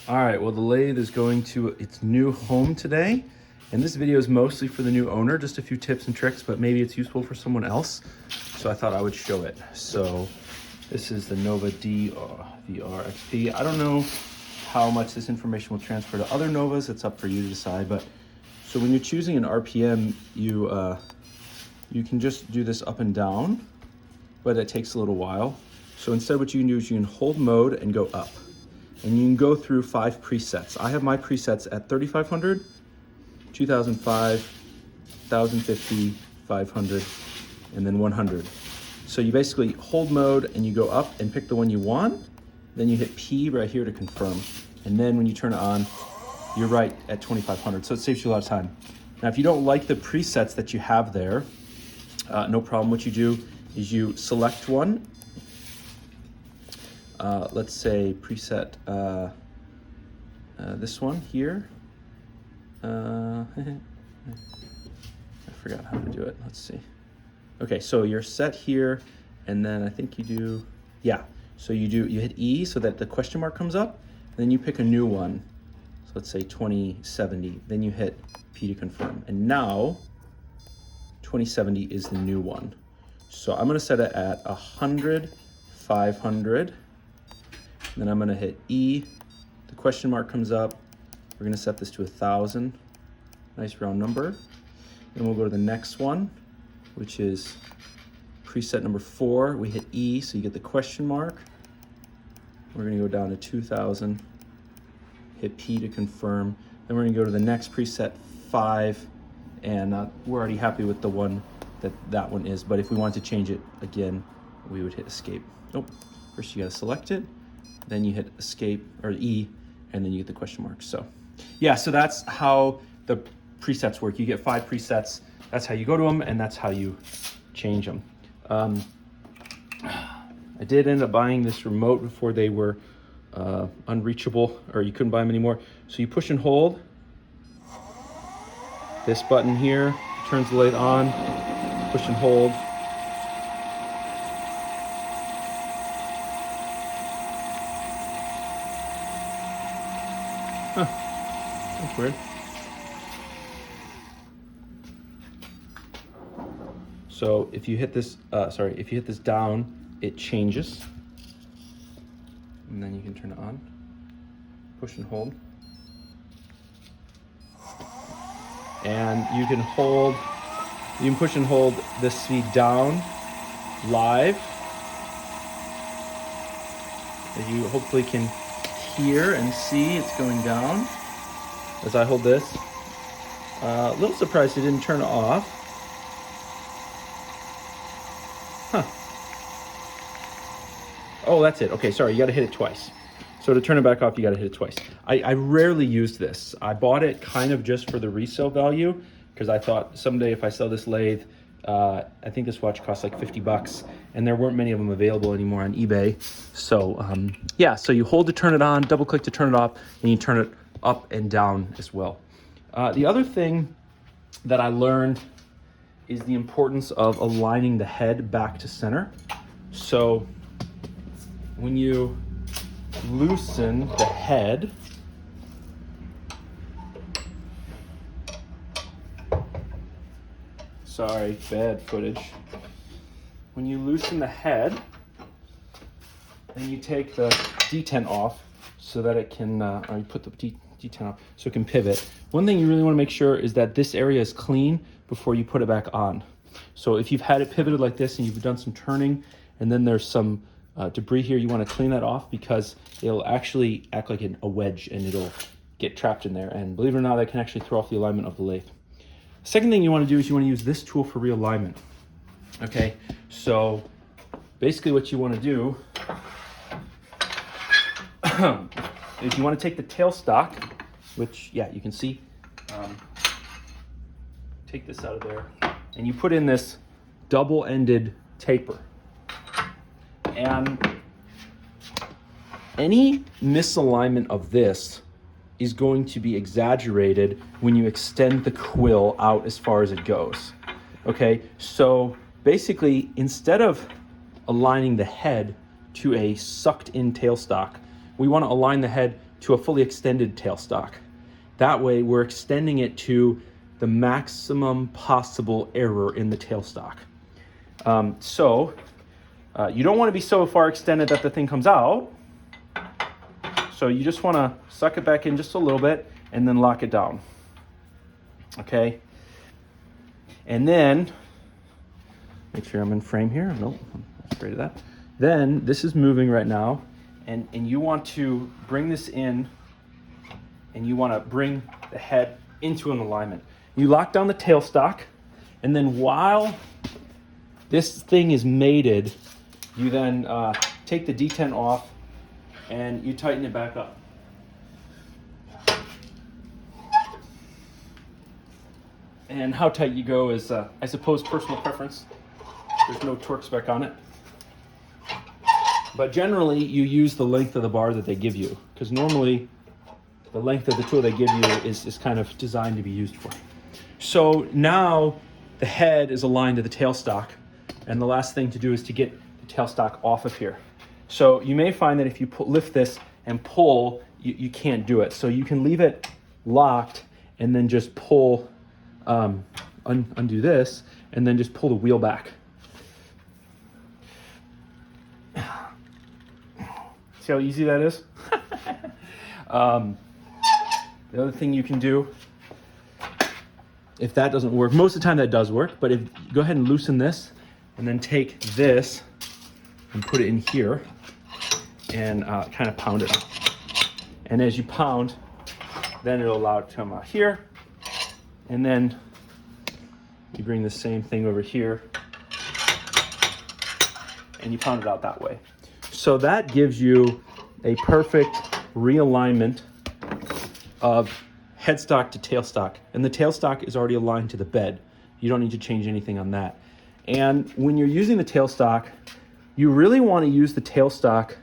All right, well, the lathe is going to its new home today, and this video is mostly for the new owner, just a few tips and tricks, but maybe it's useful for someone else, so I thought I would show it. So this is the Nova DVR XP. I don't know how much this information will transfer to other Novas. It's up for you to decide, but so when you're choosing an RPM, you can just do this up and down, but it takes a little while. So instead what you can do is you can hold mode and go up. And you can go through 5 presets. I have my presets at 3500, 2005, 1050, 500, and then 100. So you basically hold mode and you go up and pick the one you want. Then you hit P right here to confirm. And then when you turn it on, you're right at 2500. So it saves you a lot of time. Now, if you don't like the presets that you have there, no problem. What you do is you select one. Let's say preset this one here. I forgot how to do it. Let's see. Okay, so you're set here, and then I think you do, yeah. So you hit E so that the question mark comes up, and then you pick a new one. So let's say 2070. Then you hit P to confirm, and now 2070 is the new one. So I'm gonna set it at 100, 500. Then I'm gonna hit E, the question mark comes up. We're gonna set this to 1000, nice round number. Then we'll go to the next one, which is preset number 4. We hit E, so you get the question mark. We're gonna go down to 2000, hit P to confirm. Then we're gonna go to the next preset 5, and we're already happy with the one that one is, but if we want to change it again, we would hit escape. Oh, first you gotta select it. Then you hit escape or E, and then you get the question mark. So yeah, so that's how the presets work. You get 5 presets. That's how you go to them, and that's how you change them. I did end up buying this remote before they were unreachable, or you couldn't buy them anymore. So you push and hold this button here, turns the lathe on, push and hold. Huh, that's weird. So if you hit this, if you hit this down, it changes. And then you can turn it on, push and hold. And you can push and hold this speed down live. As you hopefully can hear and see, it's going down as I hold this. A little surprised it didn't turn off. Huh. Oh, that's it. Okay, sorry, you gotta hit it twice. So to turn it back off, you gotta hit it twice. I rarely use this. I bought it kind of just for the resale value, because I thought someday if I sell this lathe, I think this watch costs like 50 bucks, and there weren't many of them available anymore on eBay. So yeah, so you hold to turn it on, double click to turn it off, and you turn it up and down as well. The other thing that I learned is the importance of aligning the head back to center. So when you loosen the head, sorry, bad footage. When you loosen the head, then you take the detent off so that it can, or you put the detent off so it can pivot. One thing you really want to make sure is that this area is clean before you put it back on. So if you've had it pivoted like this and you've done some turning, and then there's some debris here, you want to clean that off, because it'll actually act like a wedge and it'll get trapped in there. And believe it or not, that can actually throw off the alignment of the lathe. Second thing you want to do is you want to use this tool for realignment. Okay, so basically what you want to do is you want to take the tailstock, which, yeah, you can see, take this out of there, and you put in this double-ended taper. And any misalignment of this is going to be exaggerated when you extend the quill out as far as it goes. Okay, so basically, instead of aligning the head to a sucked in tailstock, we want to align the head to a fully extended tailstock. That way we're extending it to the maximum possible error in the tailstock. You don't want to be so far extended that the thing comes out. So you just want to suck it back in just a little bit and then lock it down. Okay. And then, make sure I'm in frame here. Nope, I'm afraid of that. Then this is moving right now, and you want to bring this in, and you want to bring the head into an alignment. You lock down the tailstock, and then while this thing is mated, you then take the detent off and you tighten it back up. And how tight you go is, I suppose, personal preference. There's no torque spec on it. But generally, you use the length of the bar that they give you, because normally the length of the tool they give you is kind of designed to be used for. So now the head is aligned to the tailstock, and the last thing to do is to get the tailstock off of here. So you may find that if you lift this and pull, you can't do it. So you can leave it locked and then just pull, undo this, and then just pull the wheel back. See how easy that is? The other thing you can do, if that doesn't work, most of the time that does work, but go ahead and loosen this and then take this and put it in here and kind of pound it. And as you pound, then it'll allow it to come out here. And then you bring the same thing over here and you pound it out that way. So that gives you a perfect realignment of headstock to tailstock. And the tailstock is already aligned to the bed. You don't need to change anything on that. And when you're using the tailstock, you really want to use the tailstock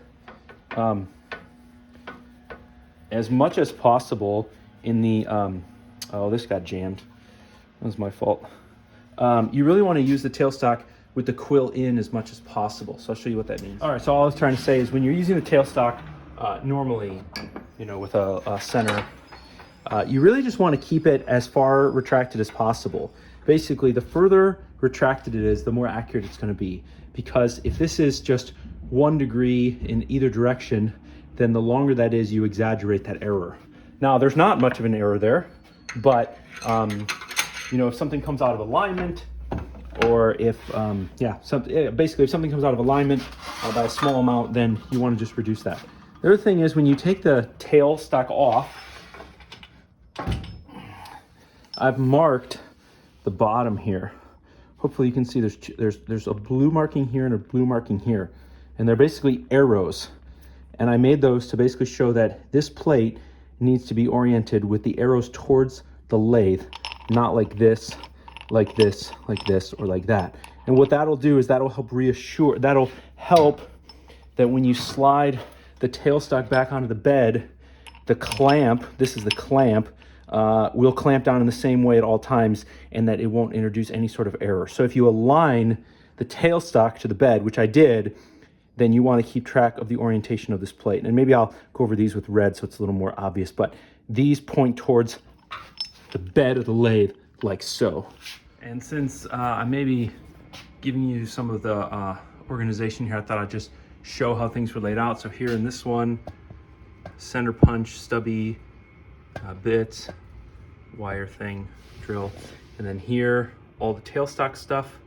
as much as possible in the, oh, this got jammed. That was my fault. You really want to use the tailstock with the quill in as much as possible. So I'll show you what that means. All right, so all I was trying to say is when you're using the tailstock normally, with a center, you really just want to keep it as far retracted as possible. Basically, the further retracted it is, the more accurate it's going to be. Because if this is just 1 degree in either direction, then the longer that is, you exaggerate that error. Now, there's not much of an error there, but if something comes out of alignment, or if basically if something comes out of alignment by a small amount, then you want to just reduce that. The other thing is when you take the tailstock off, I've marked the bottom here. Hopefully you can see there's a blue marking here and a blue marking here, and they're basically arrows. And I made those to basically show that this plate needs to be oriented with the arrows towards the lathe, not like this, like this, like this, or like that. And what that'll do is that'll help that when you slide the tailstock back onto the bed, the clamp, this is the clamp, will clamp down in the same way at all times, and that it won't introduce any sort of error. So if you align the tailstock to the bed, which I did, then you want to keep track of the orientation of this plate. And maybe I'll go over these with red so it's a little more obvious, but these point towards the bed of the lathe like so. And since I may be giving you some of the organization here, I thought I'd just show how things were laid out. So here in this one, center punch, stubby bits, wire thing, drill. And then here, all the tailstock stuff,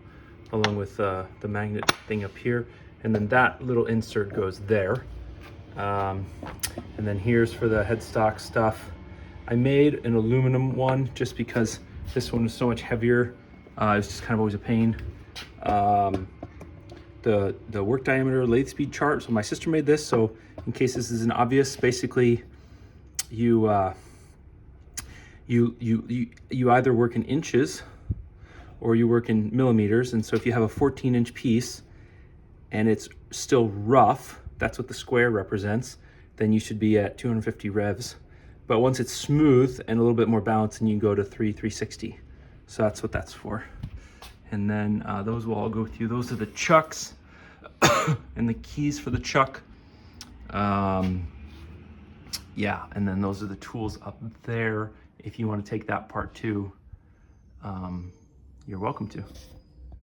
along with the magnet thing up here. And then that little insert goes there. And then here's for the headstock stuff. I made an aluminum one just because this one was so much heavier. It was just kind of always a pain. The work diameter lathe speed chart. So my sister made this. So in case this isn't obvious, basically you either work in inches or you work in millimeters. And so if you have a 14-inch piece and it's still rough, that's what the square represents, then you should be at 250 revs. But once it's smooth and a little bit more balanced, then you can go to 360. So that's what that's for. And then those will all go with you. Those are the chucks and the keys for the chuck. Yeah, and then those are the tools up there. If you want to take that part too, you're welcome to.